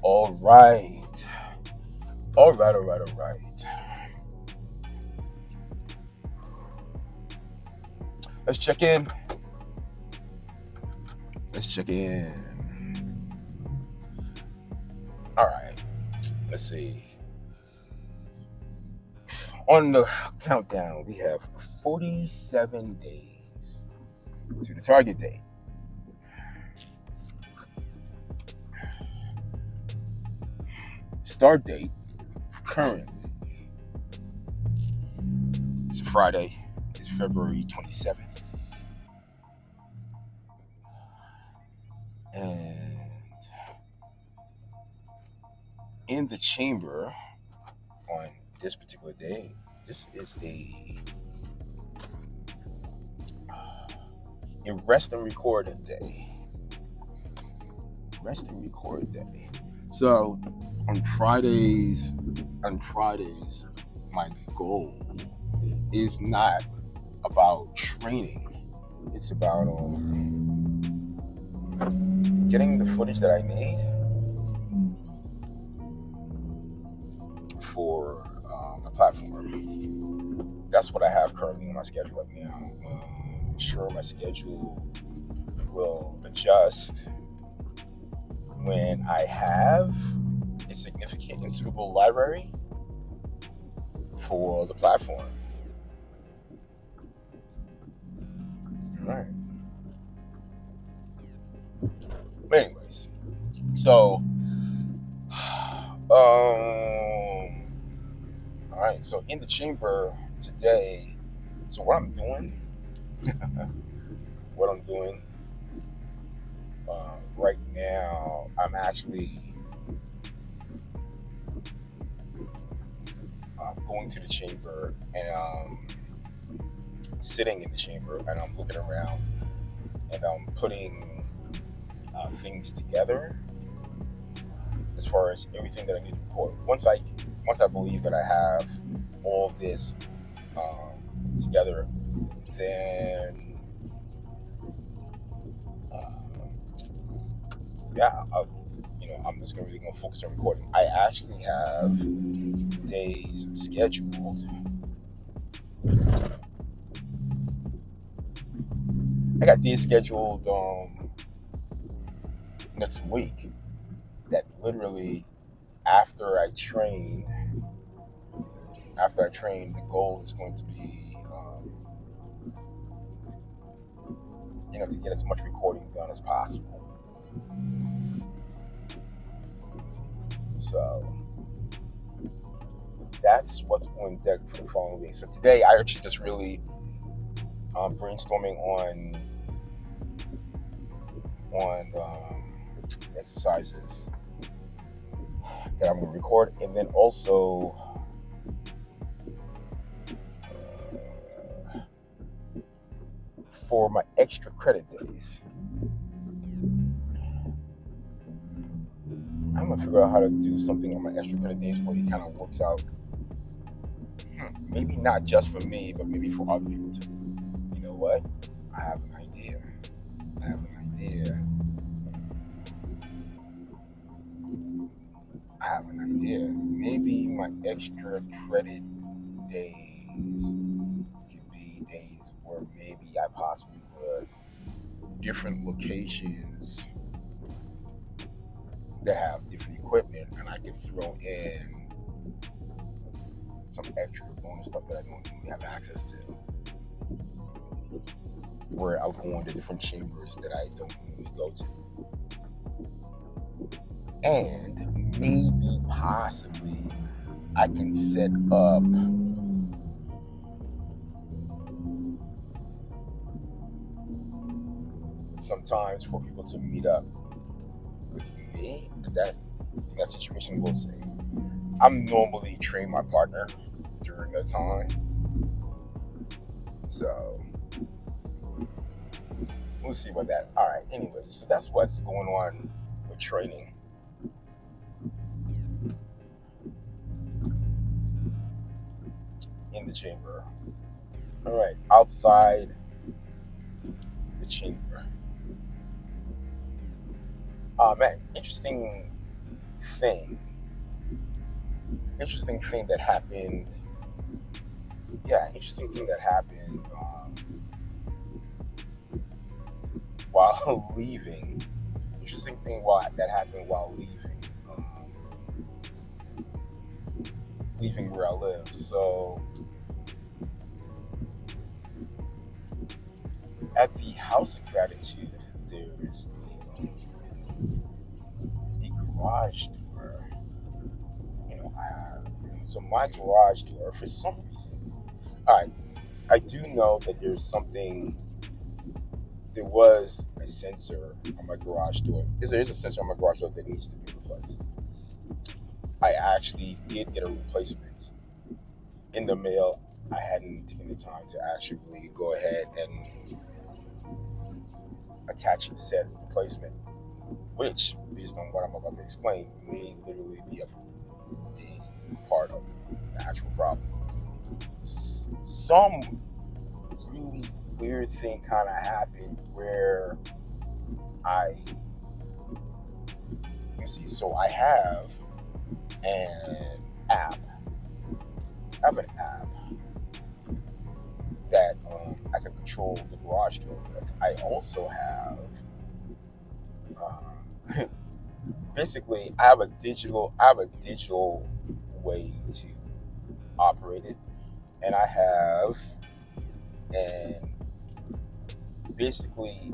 All right. All right. Let's check in. All right. Let's see. On the countdown, we have 47 days to the target date. Start date currently. It's a Friday. It's February 27th. And in the chamber on this particular day, this is a rest and record day. So on Fridays, my goal is not about training. It's about getting the footage that I need for the platform. That's what I have currently on my schedule right now. I'm sure my schedule will adjust when I have a significant and suitable library for the platform. All right. But anyways, so all right. So in the chamber today, so what I'm doing right now, I'm actually going to the chamber and sitting in the chamber, and I'm looking around and I'm putting things together as far as everything that I need to record. Once I believe that I have all this together, then I'm just really gonna focus on recording. I actually have days scheduled. I got days scheduled next week that literally after I train, the goal is going to be to get as much recording done as possible. So that's what's on deck for the following week. So today I actually just really brainstorming on exercises that I'm going to record, and then also for my extra credit days, I'm going to figure out how to do something on my extra credit days where it kind of works out, maybe not just for me, but maybe for other people too. You know what? I have an idea. Maybe my extra credit days could be days where maybe I possibly put different locations that have different equipment, and I can throw in some extra bonus stuff that I don't really have access to, where I'll go into different chambers that I don't really go to. And maybe possibly I can set up sometimes for people to meet up with me. In that situation, we'll say I'm normally train my partner during that time, so we'll see about that. All right. Anyway, so that's what's going on with training. In the chamber. All right, outside the chamber. Man, thing. Interesting thing that happened. Yeah, interesting thing that happened while leaving. Interesting thing that happened while leaving. Leaving where I live. So at the House of Gratitude, there's a garage door. So my garage door, for some reason, all right, I do know that there was a sensor on my garage door. There is a sensor on my garage door that needs to be replaced. I actually did get a replacement in the mail. I hadn't taken the time to actually go ahead and attach said replacement, which, based on what I'm about to explain, may literally be a part of the actual problem. Some really weird thing kind of happened where I let me see. So I have an app. I have an app that I can control the garage door with. I also have basically I have a digital way to operate it, and I have an basically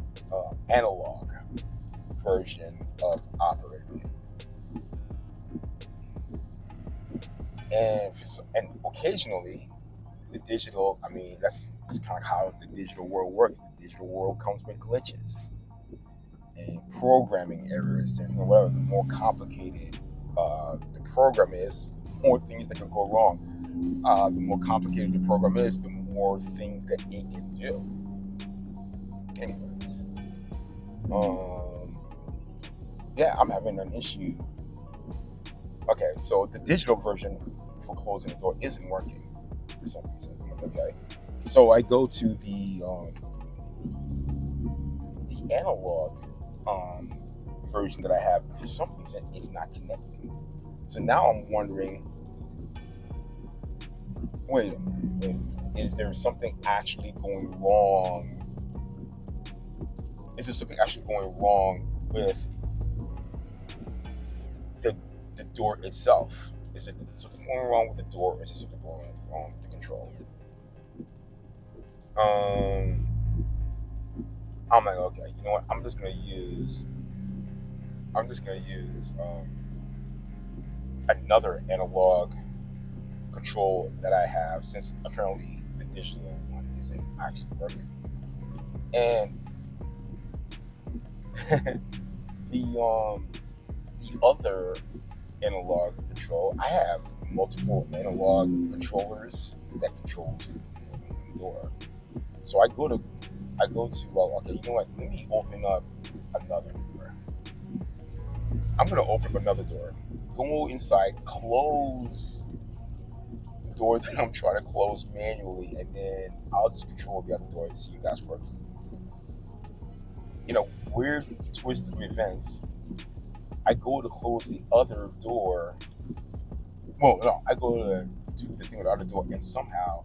analog version of operating it. And occasionally the digital, I mean, that's kind of how the digital world works. The digital world comes with glitches and programming errors and whatever. The more complicated the program is, the more things that can go wrong. The more complicated the program is, the more things that it can do. Anyways, yeah, I'm having an issue. Okay, so the digital version for closing the door isn't working for some reason. I'm like, okay, so I go to the analog version that I have. For some reason, it's not connecting. So now I'm wondering, wait a minute, is there something actually going wrong? Is there something actually going wrong with the door itself? Is it something going wrong with the door, or is it something going wrong with the control? I'm like, okay, you know what? I'm just gonna use another analog control that I have, since apparently the digital one isn't actually working. And the other analog control, I have multiple analog controllers that control the door. So I go to well, okay, you know what? Let me open up another door. I'm gonna open up another door, go inside, close the door that I'm trying to close manually, and then I'll just control the other door and see if that's working. Weird twist of events. I go to close the other door. Well, no, I go to do the thing with the other door, and somehow,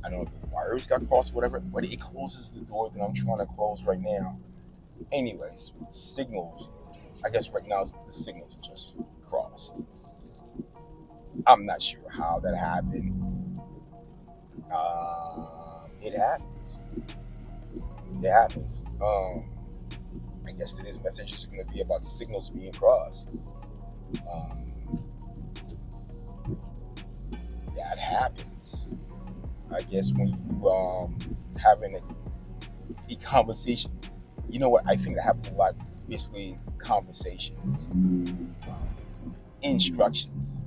I don't know if the wires got crossed or whatever, but it closes the door that I'm trying to close right now. Anyways, signals. I guess right now the signals are just crossed. I'm not sure how that happened. It happens. It happens. I guess today's message is going to be about signals being crossed. That happens. I guess when you having a conversation, you know what? I think that happens a lot. Basically, conversations, instructions.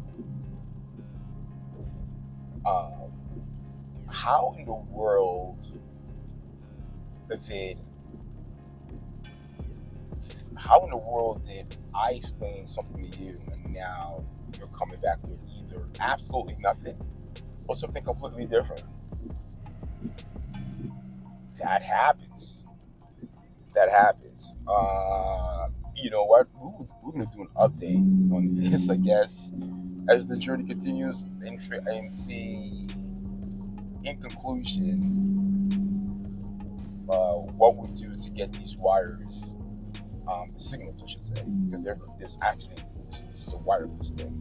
How in the world did how in the world did I explain something to you and now you're coming back with either absolutely nothing or something completely different? That happens. That happens. You know what? We're going to do an update on this, I guess, as the journey continues and see, in conclusion, what we do to get these wires, the signals, I should say, because this is a wireless thing.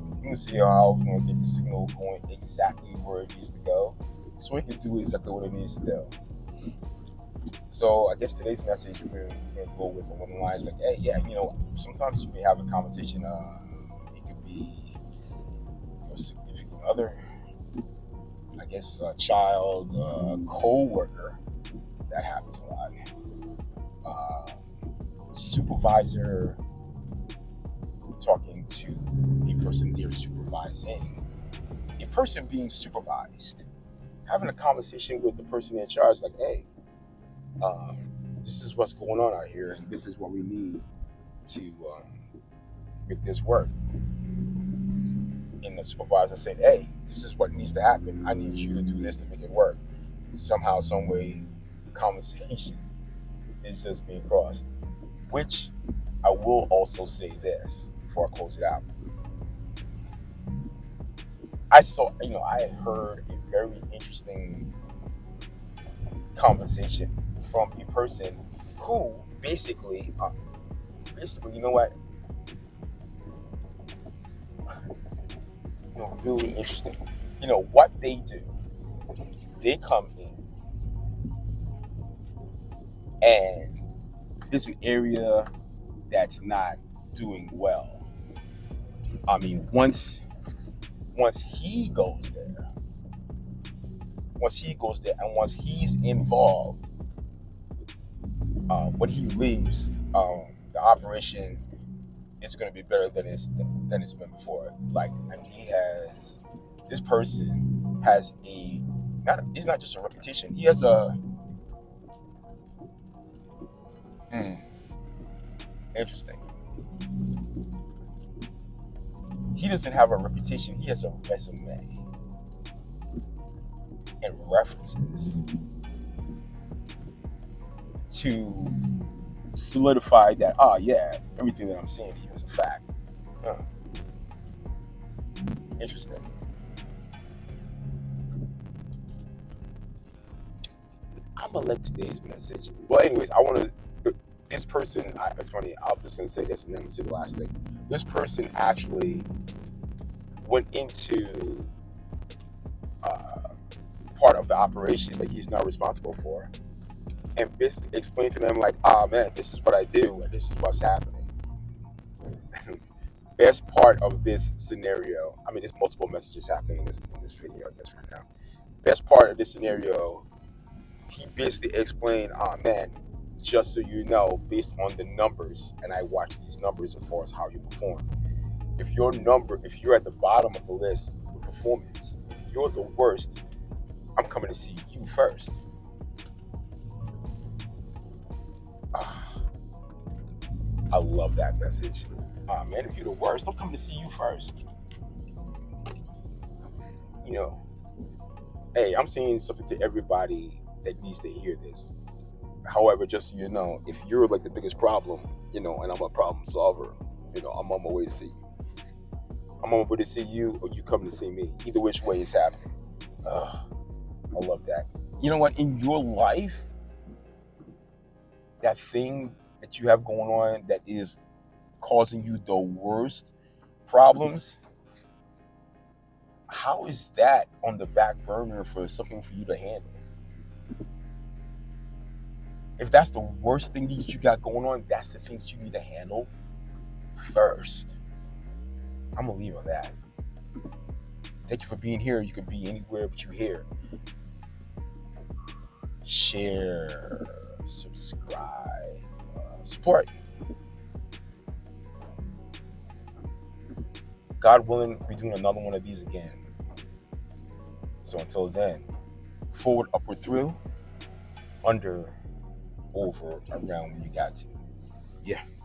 We're going to see how we're going to get the signal going exactly where it needs to go, so it can do exactly what it needs to do. So I guess today's message we're going to go with one of the lines like, hey, yeah, sometimes you may have a conversation. It could be your significant other, I guess, a child, co-worker. That happens a lot. Supervisor talking to a person they're supervising. A person being supervised. Having a conversation with the person in charge, like, hey, this is what's going on out here, and this is what we need to make this work. And the supervisor said, hey, this is what needs to happen. I need you to do this to make it work. And somehow, some way, the conversation is just being crossed. Which I will also say this before I close it out. I heard a very interesting conversation from a person who basically, you know what? Really interesting. What they do. They come in, and there's an area that's not doing well. I mean, once he goes there, and once he's involved, when he leaves, the operation is going to be better than it's been before. Like, and this person has it's not just a reputation. He has interesting. He doesn't have a reputation. He has a resume and references to solidify that, everything that I'm saying here is a fact. Interesting. I'm gonna let today's message. Well, anyways, this person, it's funny, I'm just gonna say this and then I'm gonna say the last thing. This person actually went into part of the operation that he's not responsible for, and basically explained to them like, man, this is what I do and this is what's happening. Best part of this scenario, I mean, there's multiple messages happening in this video, I guess, right now. Best part of this scenario, he basically explained, man, just so you know, based on the numbers, and I watch these numbers as far as how you perform. If you're at the bottom of the list for performance, if you're the worst, I'm coming to see you first. I love that message. Man, if you're the worst, I'm coming to see you first. Hey, I'm saying something to everybody that needs to hear this. However, just so you know, if you're like the biggest problem, and I'm a problem solver, I'm on my way to see you. I'm on my way to see you, or you coming to see me. Either which way is happening. I love that. You know what? In your life, that thing that you have going on that is causing you the worst problems, how is that on the back burner for something for you to handle? If that's the worst thing that you got going on, that's the thing that you need to handle first. I'm going to leave on that. Thank you for being here. You could be anywhere but you're here. Share, subscribe, support. God willing, we're doing another one of these again. So until then, forward, upward, through, under, over, around when you got to. yeah.